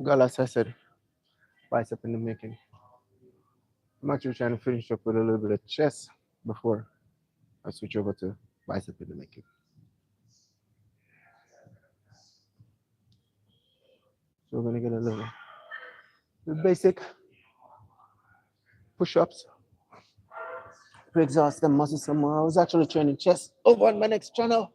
Galas, I said, bicep in the making. I'm actually trying to finish up with a little bit of chest before I switch over to bicep in the making. So we're gonna get a little the basic push-ups to exhaust the muscles some more. I was actually training chest over on my next channel.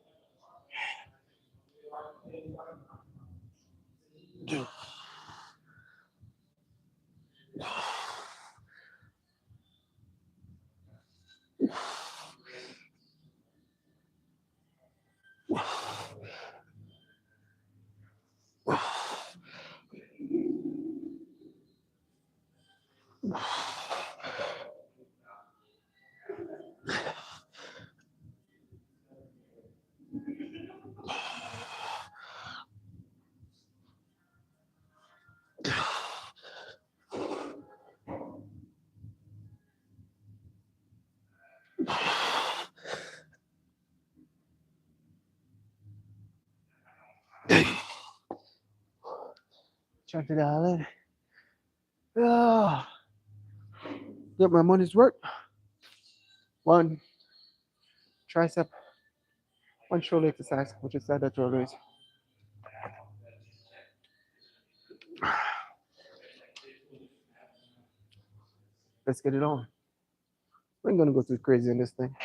Check it out. Ah, get my money's worth. One tricep, one shoulder exercise, which is side lateral raise. Let's get it on. We ain't gonna go too crazy on this thing.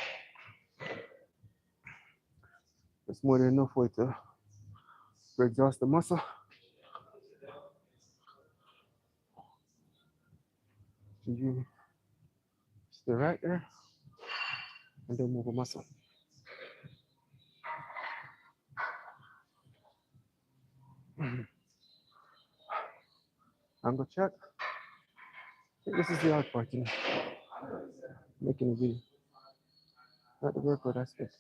It's more than enough way to exhaust the muscle. So you stay right there and then move a muscle. Angle check. I think this is the hard part, you know, making a video. Not the workout aspect.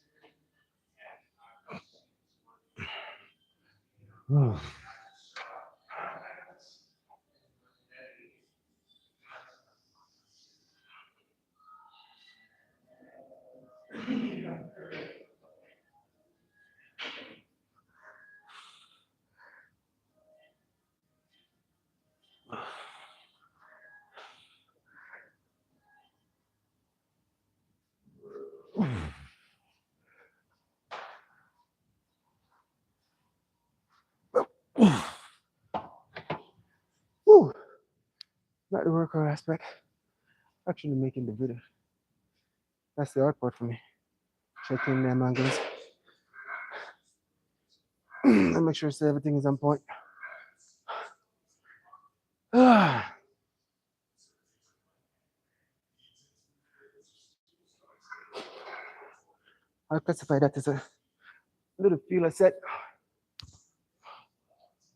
Woo. Not the workout aspect. Actually making the video. That's the hard part for me. Checking them angles. And make sure so everything is on point. I classify that as a little feeler set.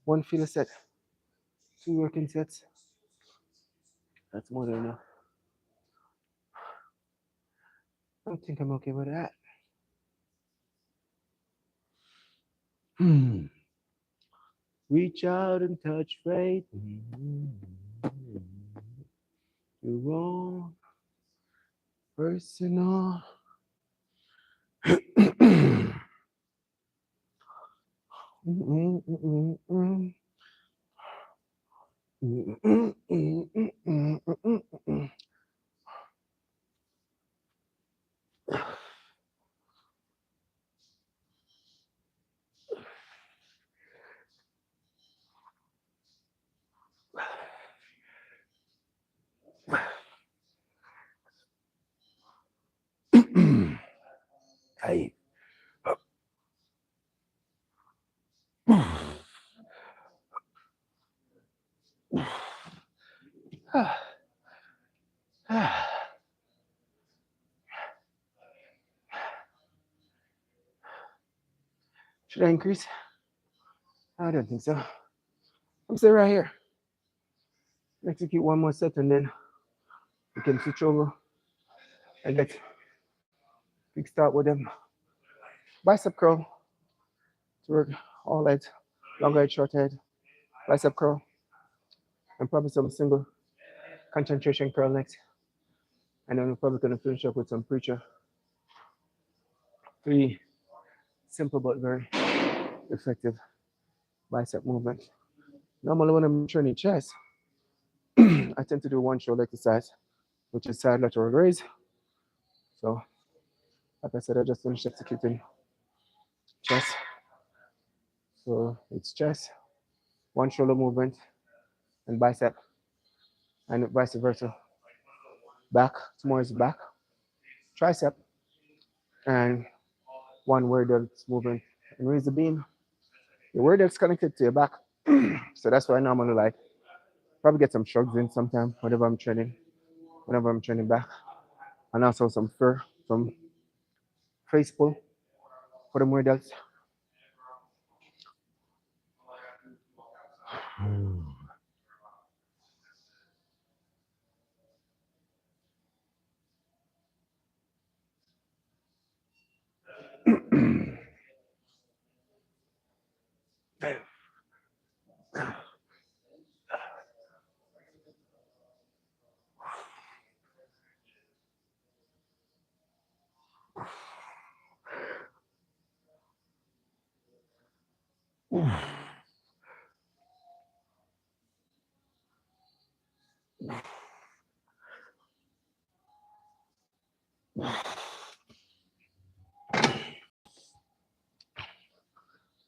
One feeler set. 2 working sets. That's more than enough. I think I'm okay with that. Reach out and touch faith. Your own personal. Hey. Should I increase? I don't think so. I'm staying right here. Execute one more set and then we can switch over and let's big start with them bicep curl to work all legs, long head, short head, bicep curl, and probably some single concentration curl next. And then we're probably gonna finish up with some preacher. 3 simple but very effective bicep movements. Normally when I'm training chest, I tend to do one shoulder exercise, which is side lateral raise. So, like I said, I just finished executing chest. So it's chest, one shoulder movement, and bicep, and vice versa. Back, tomorrow is back, tricep, and one where delts movement. And raise the beam. Your where delts connected to your back. So that's why I normally like probably get some shrugs in sometime whenever I'm training back. And also some face pull for the more delts.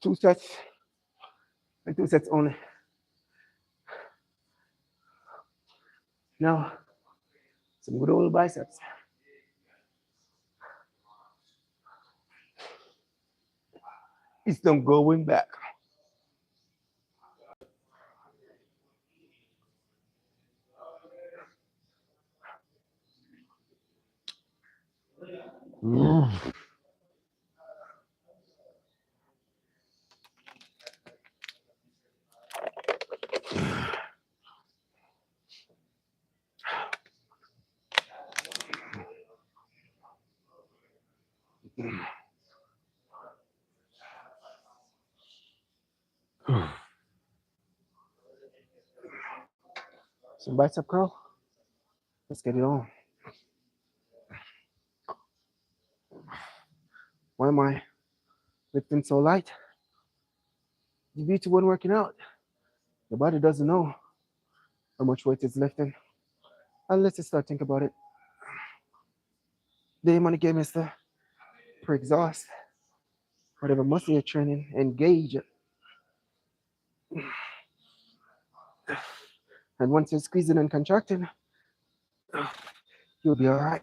Two sets and two sets only. Now, some good old biceps. It's them going back. Some bicep curl. Let's get it on. Why am I lifting so light? The beauty when working out, the body doesn't know how much weight it's lifting unless you start thinking about it. The aim on the game is to pre-exhaust whatever muscle you're training, engage it. And once you're squeezing and contracting, you'll be all right.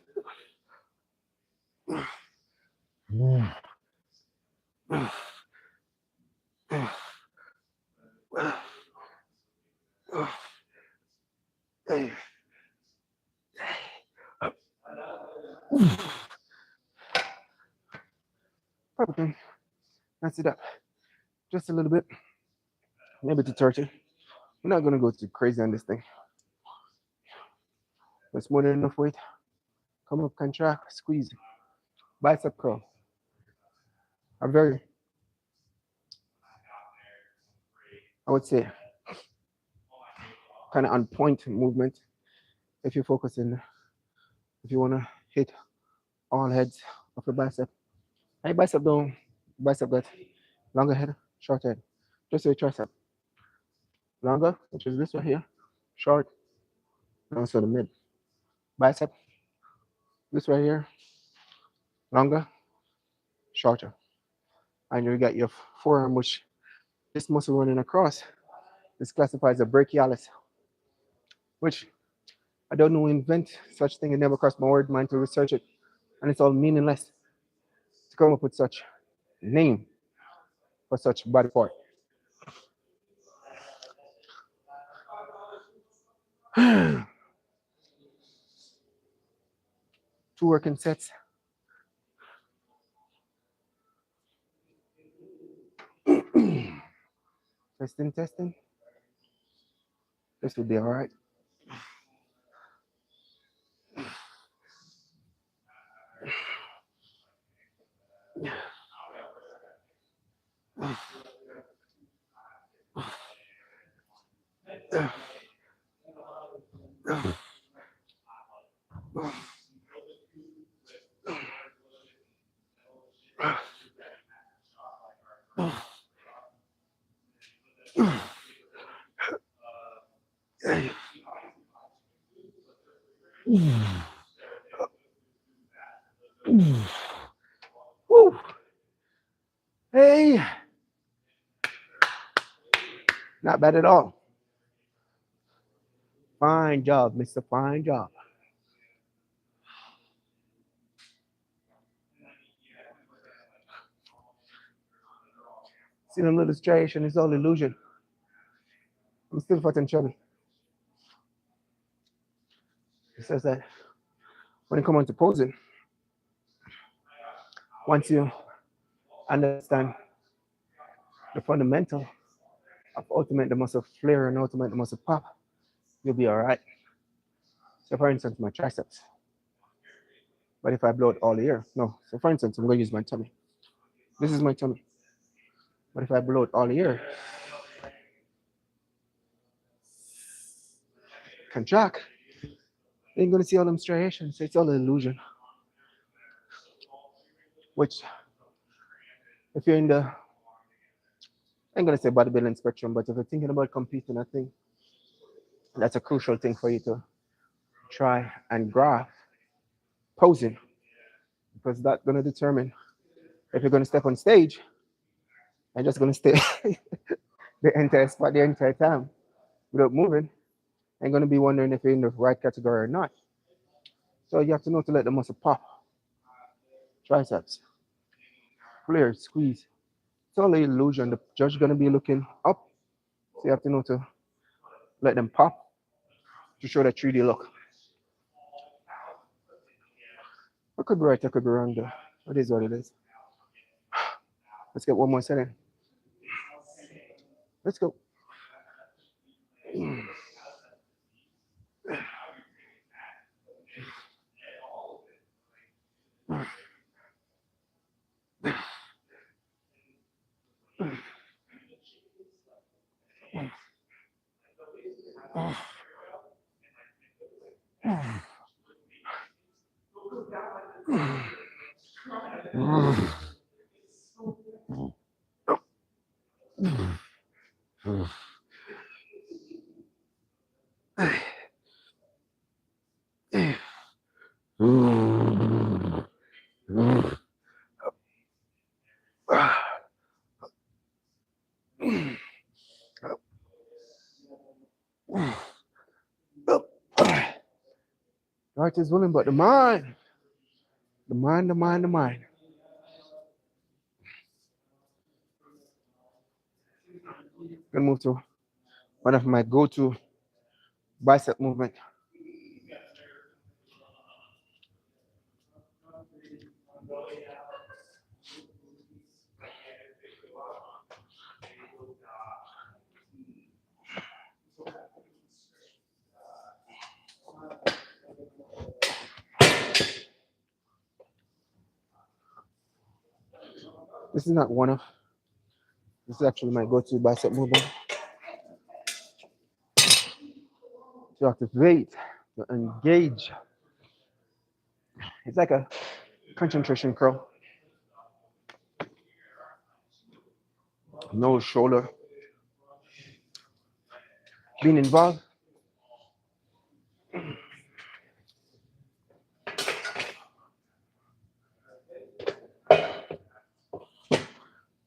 Probably that's it up just a little bit, maybe to 30. We're not gonna go too crazy on this thing. It's more than enough weight. Come up, contract, squeeze, bicep curl. A very, I would say, kind of on point movement. If you're focusing, if you wanna hit all heads of the bicep. Hey, bicep got longer head, short head. Just say tricep. Longer, which is this right here, short, and also the mid. Bicep, this right here, longer, shorter. And you got your forearm, which this muscle running across. This classifies as a brachialis, which I don't know invent such thing. It never crossed my word mind to research it. And it's all meaningless to come up with such name for such body part. Two working sets. Testing, testing. This will be all right. Woo. Hey, not bad at all. Fine job, Mr. Fine job. See them little striation, it's all illusion. I'm still fat and chubby. It says that when it comes to posing, once you understand the fundamental of ultimate the muscle flare and ultimate the muscle pop, you'll be all right. So for instance, my triceps. But if I blow it all year, no. So for instance, I'm going to use my tummy. This is my tummy. But if I blow it all year, contract, you ain't going to see all them striations. It's all an illusion. Which, if you're in the, I ain't going to say bodybuilding spectrum, but if you're thinking about competing, I think that's a crucial thing for you to try and graph posing, because that's going to determine if you're going to step on stage and just going to stay the entire spot the entire time without moving, and going to be wondering if you're in the right category or not. So you have to know to let the muscle pop. Triceps, flare, squeeze. It's all an illusion. The judge is going to be looking up, so you have to know to let them pop to show that 3D look. I could be right, I could be wrong though. It is what it is. Let's get one more set in. Let's go. Heart is willing, but the mind, the mind, the mind, the mind. Gonna move to one of my go-to bicep movement. This is not one of. This is actually my go-to bicep movement. To activate, to engage. It's like a concentration curl. No shoulder being involved.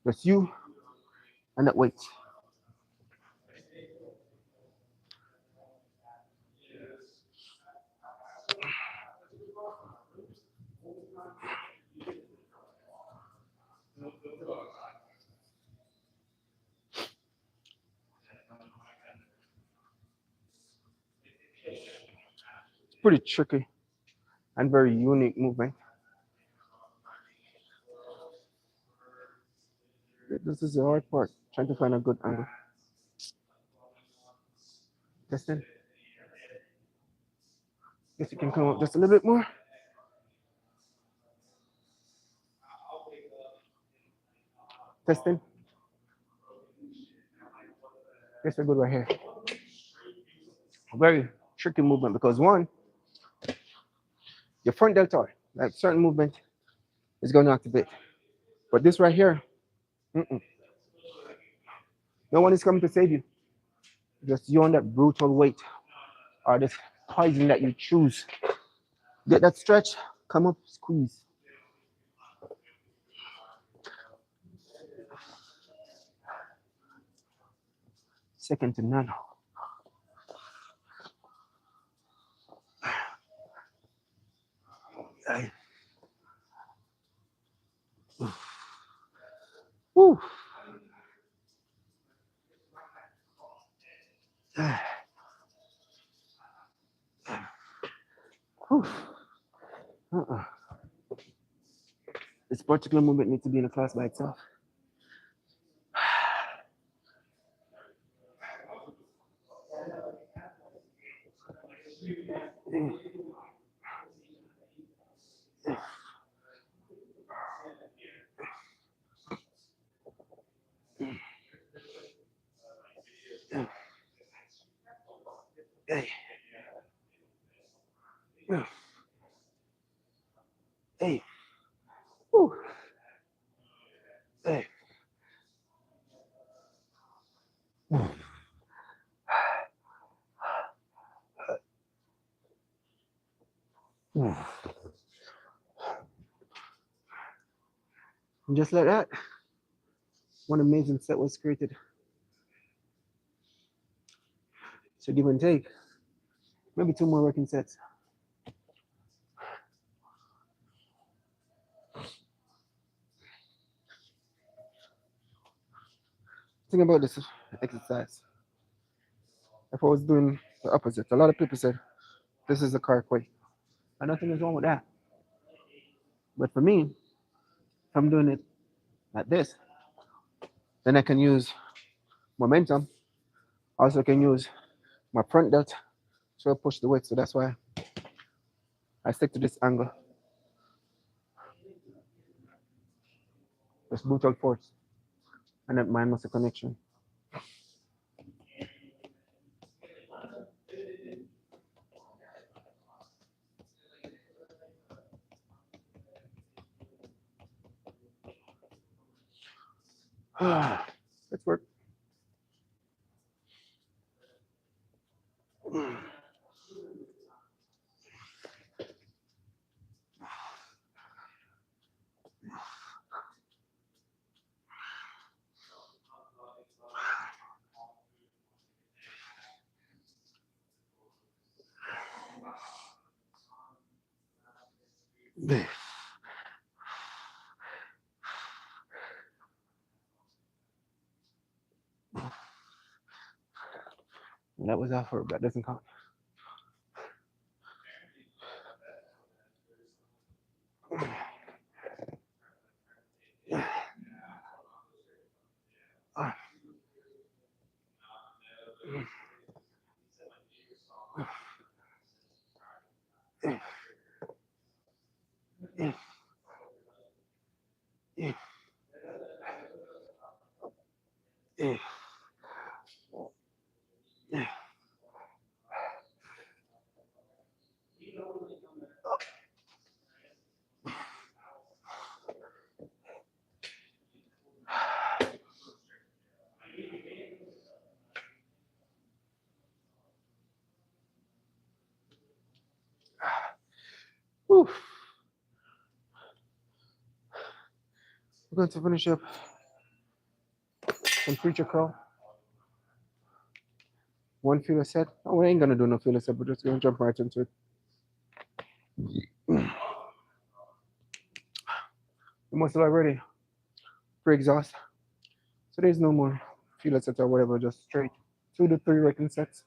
Just you and that weight. It's pretty tricky and very unique movement. This is the hard part, trying to find a good angle. Testing. Guess you can come up just a little bit more. Testing. Guess we're good right here. Very tricky movement because one, your front deltoid, like certain movement is going to activate. But this right here, no one is coming to save you. Just you on that brutal weight or this poison that you choose. Get that stretch, come up, squeeze. Second to none. Woo. This particular movement needs to be in a class by itself. Hey. Hey. Woo. Hey. And just like that, one amazing set was created. So give and take, maybe 2 more working sets. Think about this exercise. If I was doing the opposite, a lot of people said this is the correct way. And nothing is wrong with that. But for me, if I'm doing it like this, then I can use momentum. Also can use my front delt to push the weight. So that's why I stick to this angle. This brutal force and that mind muscle connection. Let's work. That was our verb. That doesn't count. Whew. We're going to finish up some preacher curl. 1 filler set. Oh, we ain't gonna do no filler set, we're just gonna jump right into it. The muscle already pre-exhaust. So there's no more filler sets or whatever, just straight 2 to 3 working sets.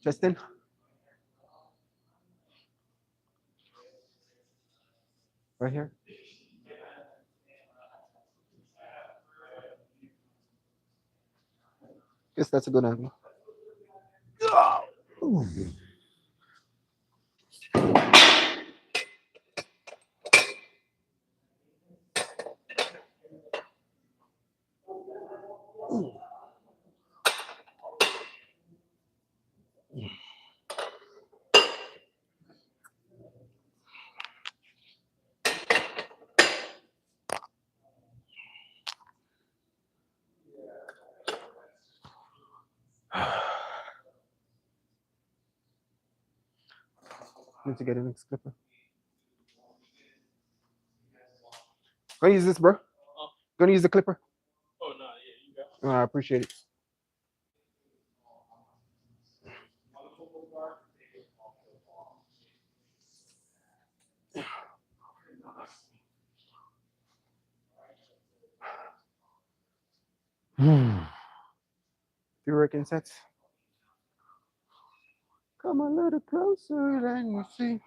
Justin? Right here? Guess that's a good angle. Need to get a next clipper. Gonna use this, bro. Gonna use the clipper. Oh no, yeah, you got. I appreciate it. Few working sets. Come a little closer than you see.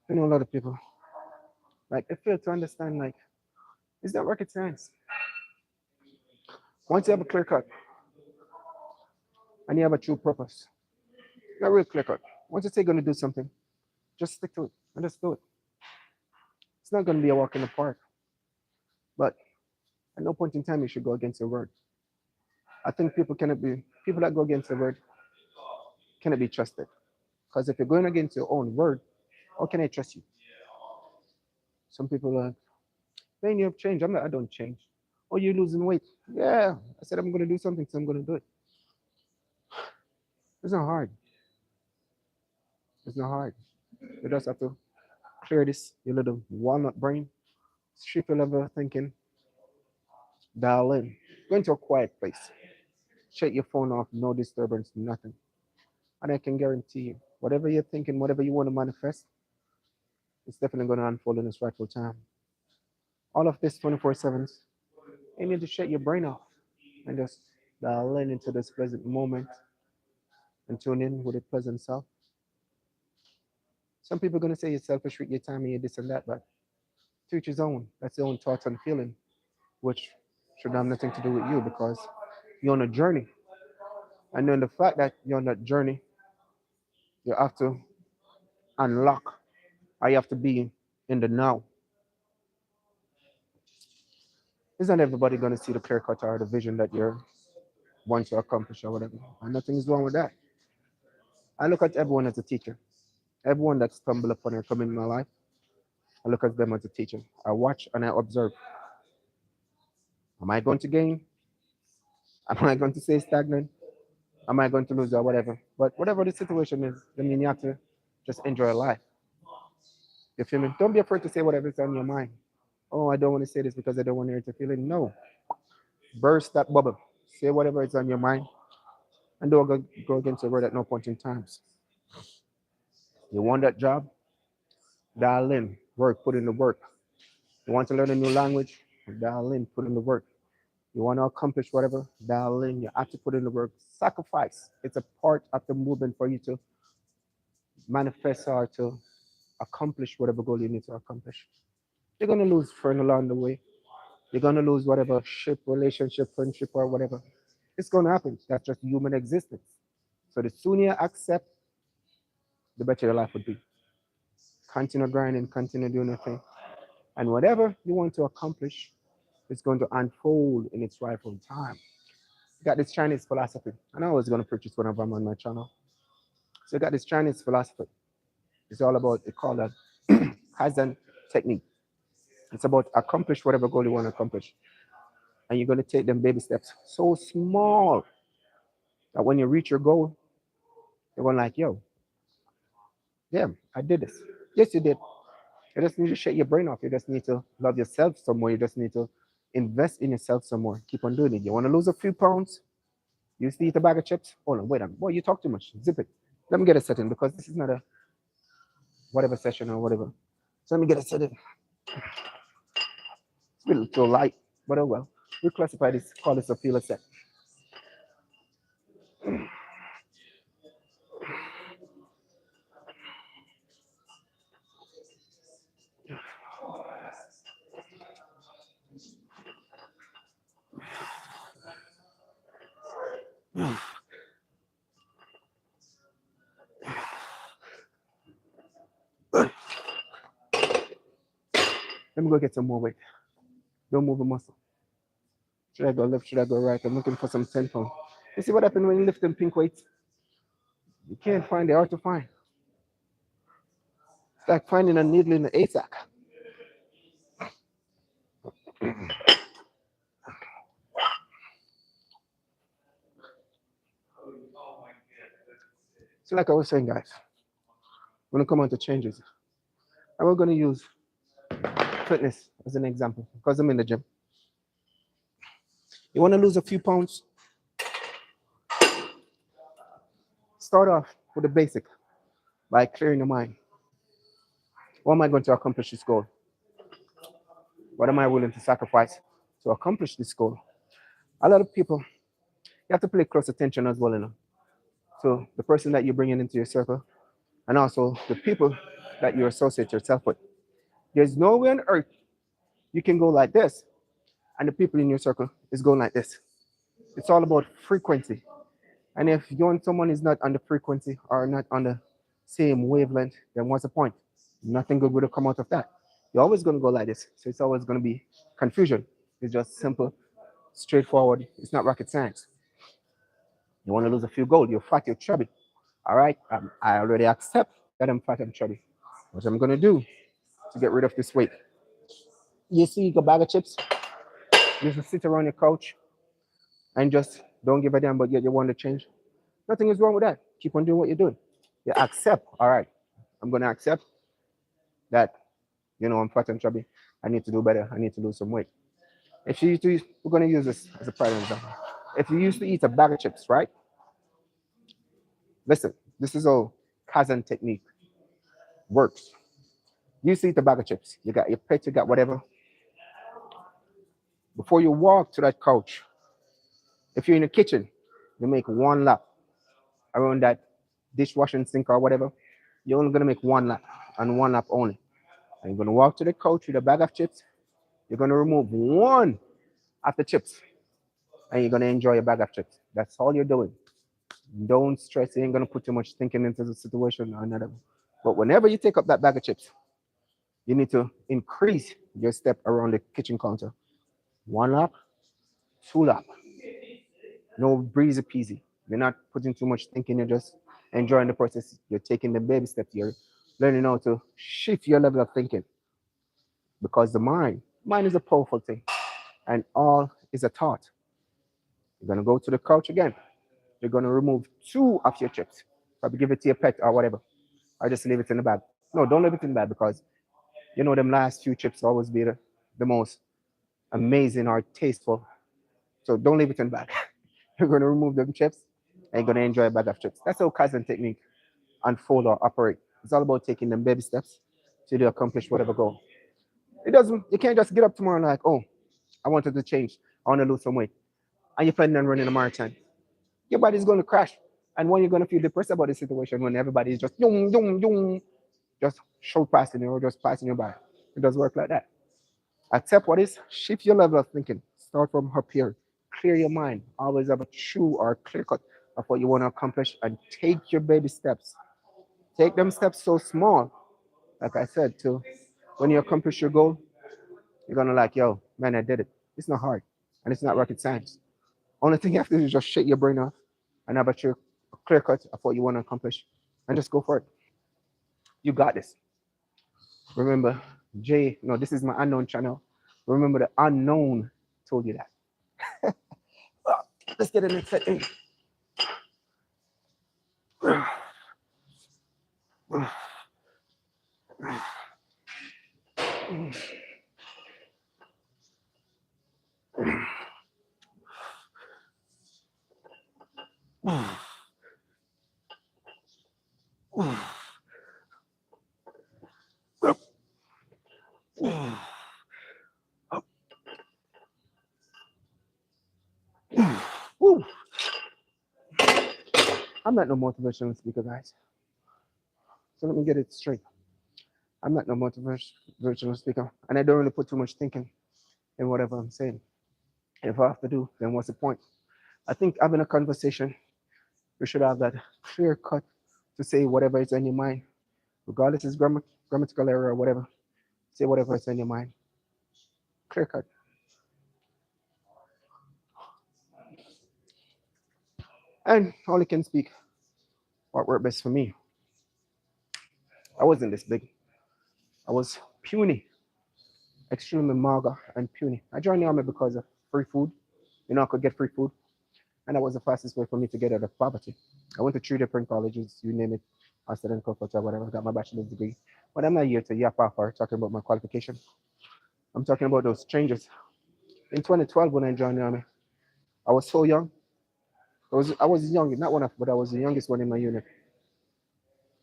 You know, a lot of people like they fail to understand like it's not rocket science. Once you have a clear cut and you have a true purpose, not real clear cut. Once you say you're gonna do something, just stick to it and just do it. It's not gonna be a walk in the park, but at no point in time you should go against your word. I think people that go against the word cannot be trusted. Because if you're going against your own word, how can I trust you? Some people are saying you have changed. I don't change. Oh, you're losing weight. Yeah. I said I'm gonna do something, so I'm gonna do it. It's not hard. It's not hard. You just have to clear this, your little walnut brain, shift your level of thinking, dial in. Go into a quiet place. Shut your phone off, no disturbance, nothing. And I can guarantee you, whatever you're thinking, whatever you want to manifest, it's definitely going to unfold in its rightful time. All of this 24/7s, you need to shut your brain off and just dial in into this pleasant moment and tune in with a pleasant self. Some people are going to say you're selfish with your time and you're this and that, but to each his own. That's their own thoughts and feeling, which should have nothing to do with you because you're on a journey. And then the fact that you're on that journey, you have to unlock, or you have to be in the now. Isn't everybody going to see the clear cut or the vision that you're want to accomplish or whatever? And nothing is wrong with that. I look at everyone as a teacher. Everyone that stumble upon or come in my life, I look at them as a teacher. I watch and I observe. Am I going to gain? Am I going to stay stagnant? Am I going to lose or whatever? But whatever the situation is, I mean, you have to just enjoy life. You feel me? Don't be afraid to say whatever's on your mind. Oh, I don't want to say this because I don't want to hurt your feeling. No. Burst that bubble. Say whatever is on your mind and don't go against the word at no point in times. You want that job? Dial in. Work. Put in the work. You want to learn a new language? Dial in. Put in the work. You want to accomplish whatever? Dial in. You have to put in the work. Sacrifice. It's a part of the movement for you to manifest or to accomplish whatever goal you need to accomplish. You're gonna lose friend along the way. You're gonna lose whatever ship, relationship, friendship, or whatever. It's gonna happen. That's just human existence. So the sooner you accept, the better your life would be. Continue grinding, continue doing your thing. And whatever you want to accomplish is going to unfold in its rightful time. You got this Chinese philosophy. And I was going to purchase one of them on my channel. So you got this Chinese philosophy. It's all about, they call that Kaizen technique. It's about accomplish whatever goal you want to accomplish. And you're going to take them baby steps so small that when you reach your goal, you're going like, yo, damn, I did this. Yes, you did. You just need to shut your brain off. You just need to love yourself some more. You just need to invest in yourself some more. Keep on doing it. You want to lose a few pounds? You used to eat a bag of chips? Hold on, wait a minute. Boy, you talk too much. Zip it. Let me get a setting because this is not a whatever session or whatever. So let me get a setting. It's a little too light, but oh well. We classify this, call this a feeler set. Let me go get some more weight. Don't move a muscle. Should I go left? Should I go right? I'm looking for some 10 pounds. You see what happened when you lift them pink weights? You can't find, they're hard to find. It's like finding a needle in the haystack. So like I was saying, guys, We're going to come on to changes. And we're going to use fitness as an example because I'm in the gym. You want to lose a few pounds? Start off with the basic by clearing your mind. What am I going to accomplish this goal? What am I willing to sacrifice to accomplish this goal? A lot of people, you have to pay close attention as well, you know. So the person that you're bringing into your circle, and also the people that you associate yourself with. There's no way on earth you can go like this, and the people in your circle is going like this. It's all about frequency. And if you and someone is not on the frequency or not on the same wavelength, then what's the point? Nothing good will come out of that. You're always going to go like this. So it's always going to be confusion. It's just simple, straightforward. It's not rocket science. You want to lose a few gold. You're fat, you're chubby. All right. I already accept that I'm fat and chubby. What I'm going to do to get rid of this weight? You see a bag of chips? You just sit around your couch and just don't give a damn, but yet you want to change. Nothing is wrong with that. Keep on doing what you're doing. You accept, all right, I'm going to accept that, you know, I'm fat and chubby. I need to do better. I need to lose some weight. If you used to, we're going to use this as a prime example. If you used to eat a bag of chips, right? Listen, this is how Kazan technique works. You used to eat a bag of chips. You got your plate, you got whatever. Before you walk to that couch, if you're in the kitchen, you make one lap around that dishwashing sink or whatever. You're only gonna make one lap and one lap only. And you're gonna walk to the couch with a bag of chips. You're gonna remove one of the chips, and you're gonna enjoy a bag of chips. That's all you're doing. Don't stress. You ain't gonna put too much thinking into the situation or another. But whenever you take up that bag of chips, you need to increase your step around the kitchen counter. One lap, two lap. No breezy peasy. You're not putting too much thinking. You're just enjoying the process. You're taking the baby steps. You're learning how to shift your level of thinking because the mind is a powerful thing, and all is a thought. You're gonna go to the couch again. You're gonna remove two of your chips. Probably give it to your pet or whatever, or just leave it in the bag. No, don't leave it in the bag because you know them last few chips always be the most amazing or tasteful. So don't leave it in the bag. You're gonna remove them chips and you're gonna enjoy a bag of chips. That's how Kaizen technique unfold or operate. It's all about taking them baby steps to accomplish whatever goal. It doesn't. You can't just get up tomorrow and like, oh, I wanted to change. I want to lose some weight, and you're planning on running a marathon. Your body's going to crash, and when you're going to feel depressed about the situation when everybody is just yung yung yung, just show passing you or just passing you by. It doesn't work like that. Accept what is. Shift your level of thinking. Start from up here. Clear your mind. Always have a true or clear cut of what you want to accomplish, and take your baby steps. Take them steps so small, like I said, to when you accomplish your goal, you're gonna like, yo, man, I did it. It's not hard, and it's not rocket science. Only thing you have to do is just shake your brain off and have a clear cut of what you want to accomplish, and just go for it. You got this. Remember, Jay. No, this is my unknown channel. Remember, the unknown told you that. Well, let's get the next set. I'm not no motivational speaker, guys. So let me get it straight. I'm not no motivational speaker, and I don't really put too much thinking in whatever I'm saying. If I have to do, then what's the point? I think having a conversation, we should have that clear cut to say whatever is in your mind, regardless of grammatical error or whatever. Say whatever is in your mind. Clear cut. And only can speak what worked best for me. I wasn't this big. I was puny, extremely mager and puny. I joined the army because of free food. You know, I could get free food. And that was the fastest way for me to get out of poverty. I went to three different colleges, you name it. I studied in Calcutta, whatever, got my bachelor's degree. But I'm not here to yap off or talking about my qualification. I'm talking about those changes. In 2012, when I joined the army, I was so young. I was young, not one of, but I was the youngest one in my unit.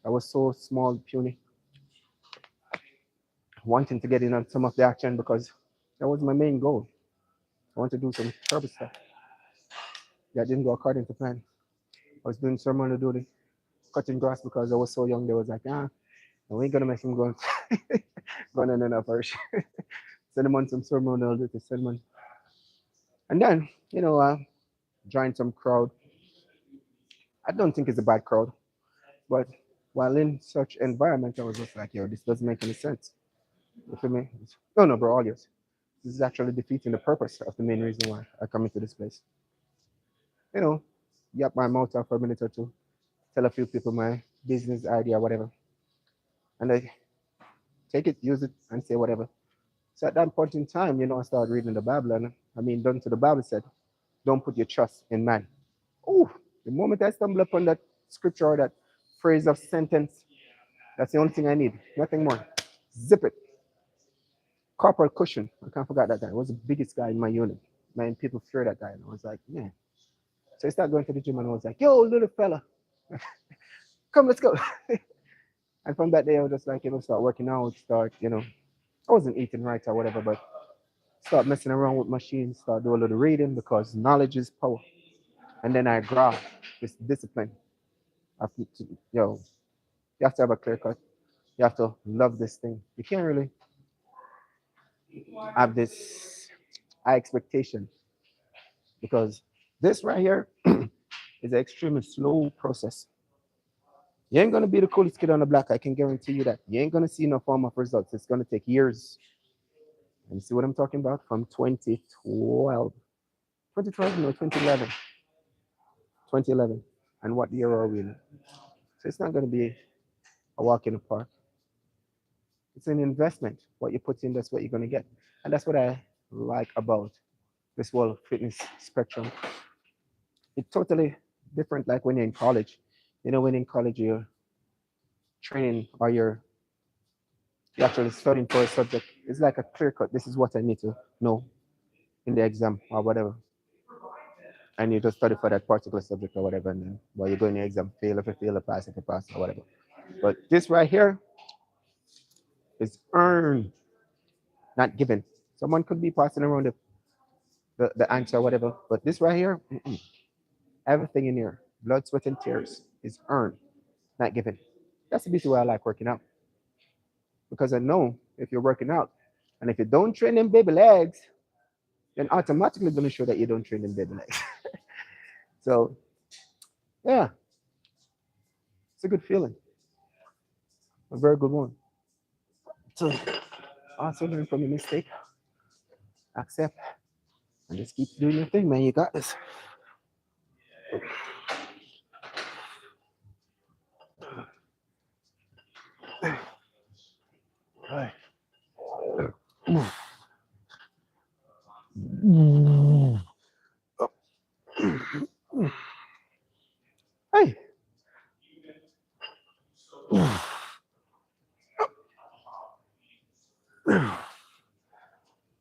I was so small, puny, wanting to get in on some of the action because that was my main goal. I want to do some purpose stuff. That didn't go according to plan. I was doing ceremonial duty, cutting grass because I was so young. They was like, we ain't gonna make him go going on an operation. Send him on some ceremonial duty, send him on. And then, join some crowd. I don't think it's a bad crowd, but while in such environment, I was just like, yo, this doesn't make any sense. You feel me? No, no, bro, all yours. This is actually defeating the purpose of the main reason why I come into this place. You know, yap my mouth out for a minute or two, tell a few people my business idea, whatever, and I take it, use it, and say whatever. So at that point in time, I started reading the Bible, and I mean, done to the Bible said, don't put your trust in man. Oh, the moment I stumble upon that scripture or that phrase of sentence, that's the only thing I need, nothing more. Zip it. Corporal Cushion, I can't forget that guy. He was the biggest guy in my unit. Man, people fear that guy. And I was like, man. So I started going to the gym and I was like, yo, little fella, come, let's go. And from that day, I was just like, start working out, I wasn't eating right or whatever, but start messing around with machines, start doing a little reading because knowledge is power. And then I grasp this discipline of, you have to have a clear cut. You have to love this thing. You can't really have this high expectation because this right here is an extremely slow process. You ain't gonna be the coolest kid on the block. I can guarantee you that. You ain't gonna see no form of results. It's gonna take years. And you see what I'm talking about? From 2012, 2012, no, 2011, 2011. And what year are we in? So it's not gonna be a walk in the park. It's an investment. What you put in, that's what you're gonna get. And that's what I like about this whole fitness spectrum. It's totally different like when you're in college. When in college you're training or you're actually studying for a subject. It's like a clear cut. This is what I need to know in the exam or whatever. And you just study for that particular subject or whatever. And then while you go in the exam, fail if you fail, or pass if you pass or whatever. But this right here is earned, not given. Someone could be passing around the answer or whatever. But this right here, everything in here, blood, sweat, and tears is earned, not given. That's the reason why I like working out. Because I know if you're working out and if you don't train them baby legs, then automatically going to show that you don't train them baby legs. So, yeah, it's a good feeling, a very good one. So, also learn from your mistake, accept, and just keep doing your thing, man. You got this. All right. Hey.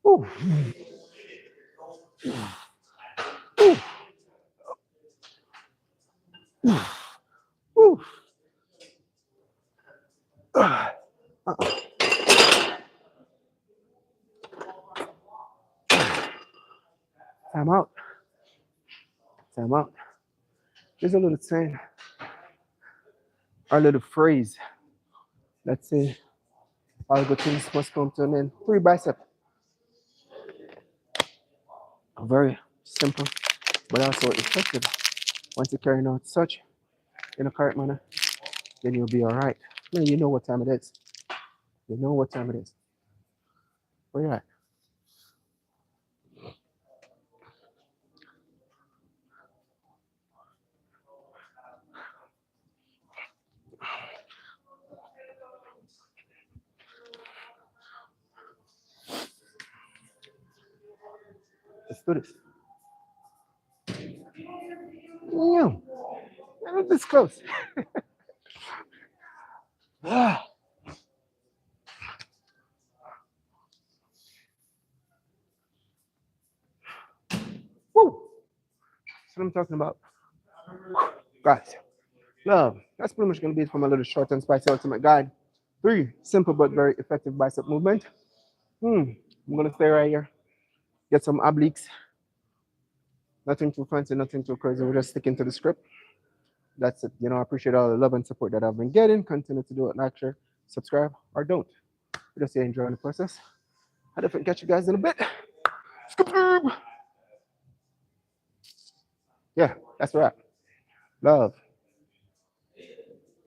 Ooh. Ooh. Time out. Time out. There's a little saying, or a little phrase. Let's say all good things must come to an end. Three bicep. Very simple, but also effective. Once you carry out such in a correct manner, then you'll be all right. Now you know what time it is. You know what time it is. Where you at? Let's do this. Yeah, this close. Ah. Woo. That's what I'm talking about. Guys, love. That's pretty much going to be it for my little short and spicy ultimate guide. 3 simple but very effective bicep movement. I'm going to stay right here. Get some obliques. Nothing too fancy, nothing too crazy. We're just sticking to the script. That's it. I appreciate all the love and support that I've been getting. Continue to do it. Like, share, subscribe, or don't. Just enjoying the process. I'll definitely catch you guys in a bit. Yeah, that's right. Love.